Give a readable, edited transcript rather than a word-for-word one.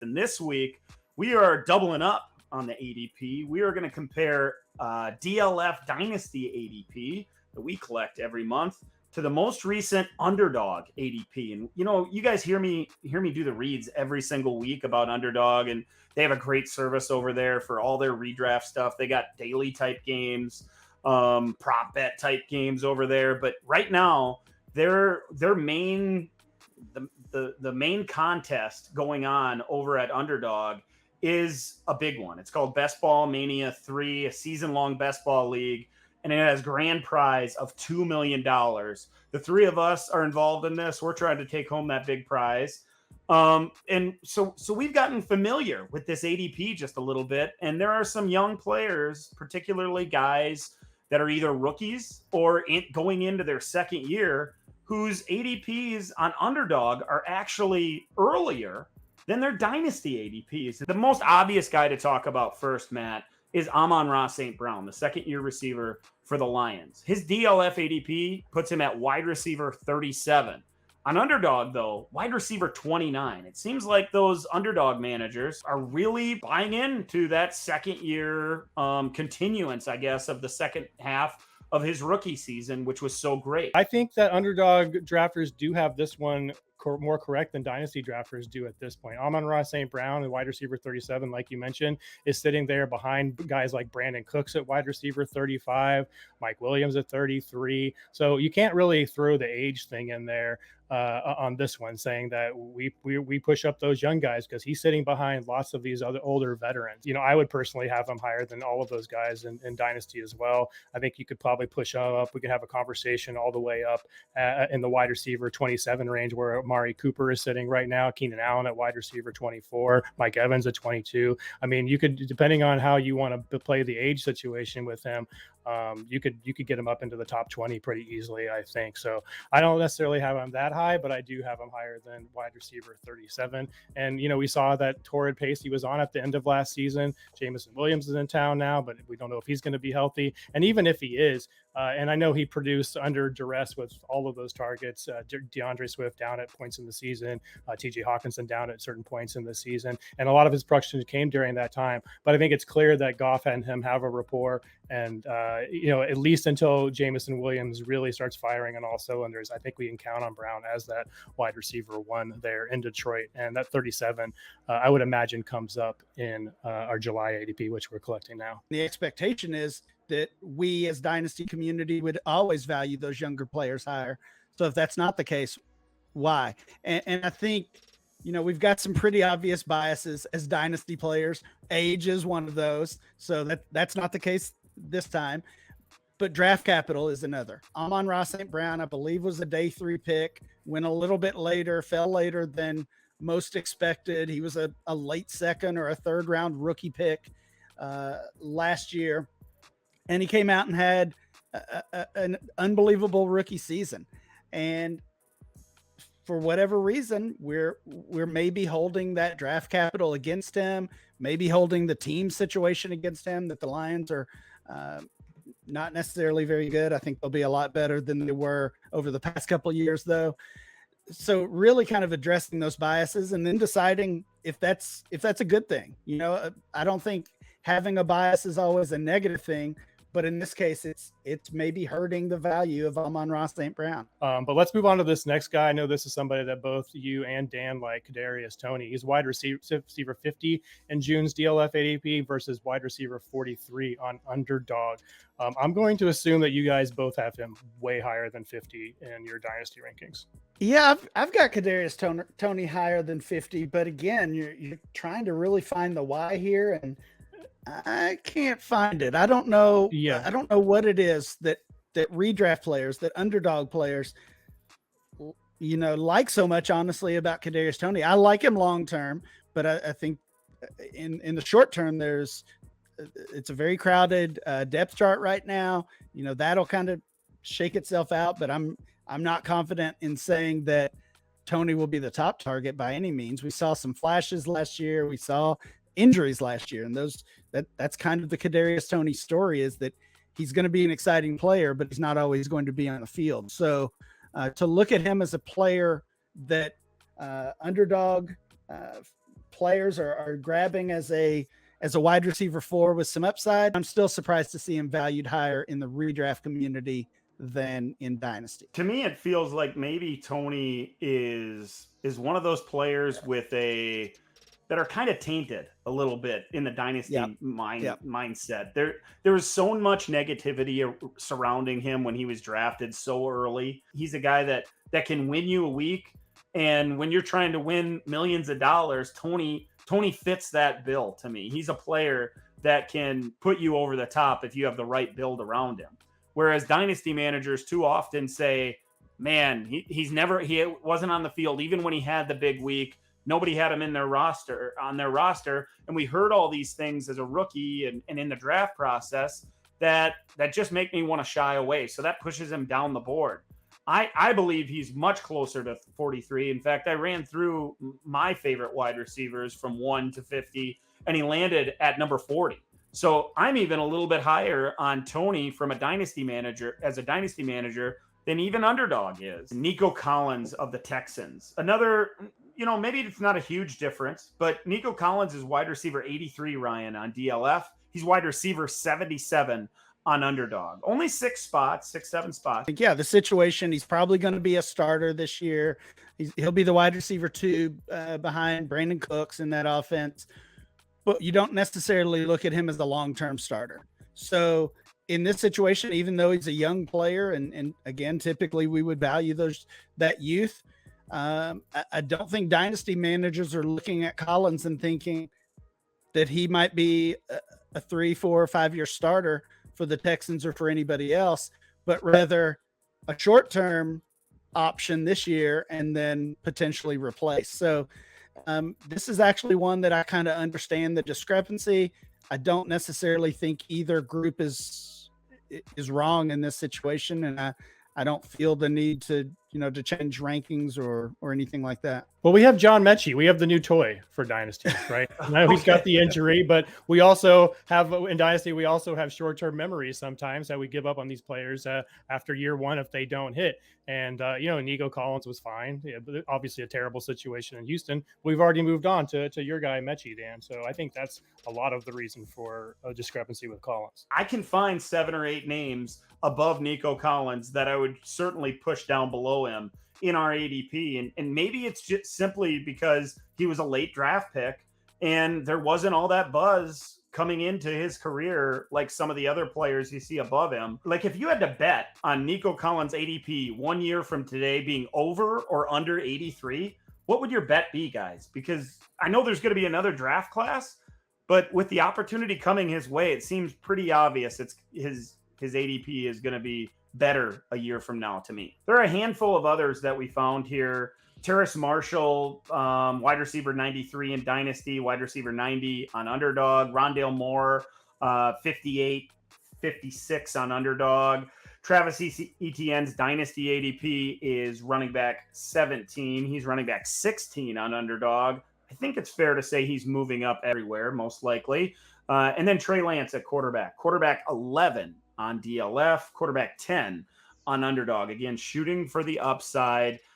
And this week, we are doubling up on the ADP. We are going to compare DLF Dynasty ADP that we collect every month to the most recent Underdog ADP. And you guys hear me do the reads every single week about Underdog, and they have a great service over there for all their redraft stuff. They got daily type games, prop bet type games over there. But right now, their main the main contest going on over at Underdog is a big one. It's called Best Ball Mania 3, a season-long best ball league, and it has grand prize of $2 million. The three of us are involved in this. We're trying to take home that big prize. And so we've gotten familiar with this ADP just a little bit, and there are some young players, particularly guys that are either rookies or going into their second year, whose ADPs on Underdog are actually earlier than their dynasty ADPs. The most obvious guy to talk about first, Matt, is Amon-Ra St. Brown, the second-year receiver for the Lions. His DLF ADP puts him at wide receiver 37. On Underdog, though, wide receiver 29. It seems like those Underdog managers are really buying into that second-year continuance, I guess, of the second half of his rookie season, which was so great. I think that Underdog drafters do have this one more correct than dynasty drafters do at this point. Amon-Ra St. Brown, the wide receiver 37, like you mentioned, is sitting there behind guys like Brandon Cooks at wide receiver 35, Mike Williams at 33. So you can't really throw the age thing in there on this one, saying that we push up those young guys, because he's sitting behind lots of these other older veterans. I would personally have him higher than all of those guys in dynasty as well. I think you could probably push up. We could have a conversation all the way up in the wide receiver 27 range, where Amari Cooper is sitting right now, Keenan Allen at wide receiver 24, Mike Evans at 22. I mean, you could, depending on how you want to play the age situation with him, you could get him up into the top 20 pretty easily, I think. So I don't necessarily have him that high, but I do have him higher than wide receiver 37. And, we saw that torrid pace he was on at the end of last season. Jameson Williams is in town now, but we don't know if he's going to be healthy. And even if he is, and I know he produced under duress with all of those targets, DeAndre Swift down at points in the season, TJ Hawkinson down at certain points in the season. And a lot of his production came during that time. But I think it's clear that Goff and him have a rapport. And, at least until Jameson Williams really starts firing on all cylinders, I think we can count on Brown as that wide receiver one there in Detroit. And that 37, I would imagine, comes up in our July ADP, which we're collecting now. The expectation is that we as dynasty community would always value those younger players higher. So if that's not the case, why? And I think, we've got some pretty obvious biases as dynasty players. Age is one of those. So that's not the case this time, but draft capital is another. Amon-Ra St. Brown, I believe, was a day 3 pick, went a little bit later, fell later than most expected. He was a late second or a third round rookie pick last year. And he came out and had an unbelievable rookie season. And for whatever reason, we're maybe holding that draft capital against him, maybe holding the team situation against him, that the Lions are not necessarily very good. I think they'll be a lot better than they were over the past couple of years, though. So really kind of addressing those biases and then deciding if that's a good thing. I don't think having a bias is always a negative thing, but in this case, it's maybe hurting the value of Amon-Ra St. Brown. But let's move on to this next guy. I know this is somebody that both you and Dan like, Kadarius Toney. He's wide receiver 50 in June's DLF ADP versus wide receiver 43 on Underdog. I'm going to assume that you guys both have him way higher than 50 in your dynasty rankings. Yeah, I've got Kadarius Toney higher than 50, but again, you're trying to really find the why here, and I can't find it. I don't know. Yeah. I don't know what it is that redraft players, that Underdog players, like so much, honestly, about Kadarius Toney. I like him long term, but I think in the short term, it's a very crowded depth chart right now. That'll kind of shake itself out, but I'm not confident in saying that Toney will be the top target by any means. We saw some flashes last year. We saw injuries last year, and that's kind of the Kadarius Toney story, is that he's going to be an exciting player, but he's not always going to be on the field. So to look at him as a player that Underdog players are grabbing as a wide receiver 4 with some upside. I'm still surprised to see him valued higher in the redraft community than in Dynasty. To me, it feels like maybe Toney is one of those players that are kind of tainted a little bit in the Dynasty mindset. There was so much negativity surrounding him when he was drafted so early. He's a guy that can win you a week, and when you're trying to win millions of dollars, Toney fits that bill to me. He's a player that can put you over the top if you have the right build around him. Whereas Dynasty managers too often say, man, he wasn't on the field even when he had the big week. Nobody had him on their roster. And we heard all these things as a rookie and in the draft process that just make me want to shy away. So that pushes him down the board. I believe he's much closer to 43. In fact, I ran through my favorite wide receivers from 1 to 50, and he landed at number 40. So I'm even a little bit higher on Toney as a dynasty manager than even Underdog is. Nico Collins of the Texans. Another, maybe it's not a huge difference, but Nico Collins is wide receiver 83, Ryan, on DLF. He's wide receiver 77 on Underdog. Only 7 spots. Yeah, the situation, he's probably going to be a starter this year. He'll be the wide receiver 2 behind Brandon Cooks in that offense. But you don't necessarily look at him as the long-term starter. So in this situation, even though he's a young player, and again, typically we would value that youth, I don't think dynasty managers are looking at Collins and thinking that he might be a 3, 4, or 5 year starter for the Texans or for anybody else, but rather a short-term option this year and then potentially replace. So this is actually one that I kind of understand the discrepancy. I don't necessarily think either group is wrong in this situation, and I don't feel the need to change rankings or anything like that. Well, we have John Mechie. We have the new toy for Dynasty, right? Now he's got the injury, but we also have in Dynasty, we also have short-term memories sometimes that we give up on these players after year one if they don't hit. And, Nico Collins was fine. Yeah, but obviously a terrible situation in Houston. We've already moved on to your guy, Mechie, Dan. So I think that's a lot of the reason for a discrepancy with Collins. I can find 7 or 8 names above Nico Collins that I would certainly push down below him in our ADP. And maybe it's just simply because he was a late draft pick and there wasn't all that buzz coming into his career like some of the other players you see above him. Like if you had to bet on Nico Collins ADP 1 year from today being over or under 83, what would your bet be, guys? Because I know there's going to be another draft class, but with the opportunity coming his way, it seems pretty obvious it's his ADP is going to be better a year from now to me. There are a handful of others that we found here. Terrace Marshall, wide receiver 93 in Dynasty, wide receiver 90 on Underdog. Rondale Moore, 58, 56 on Underdog. Travis Etienne's Dynasty ADP is running back 17. He's running back 16 on Underdog. I think it's fair to say he's moving up everywhere, most likely. And then Trey Lance at quarterback 11 on DLF, quarterback 10 on Underdog. Again, shooting for the upside.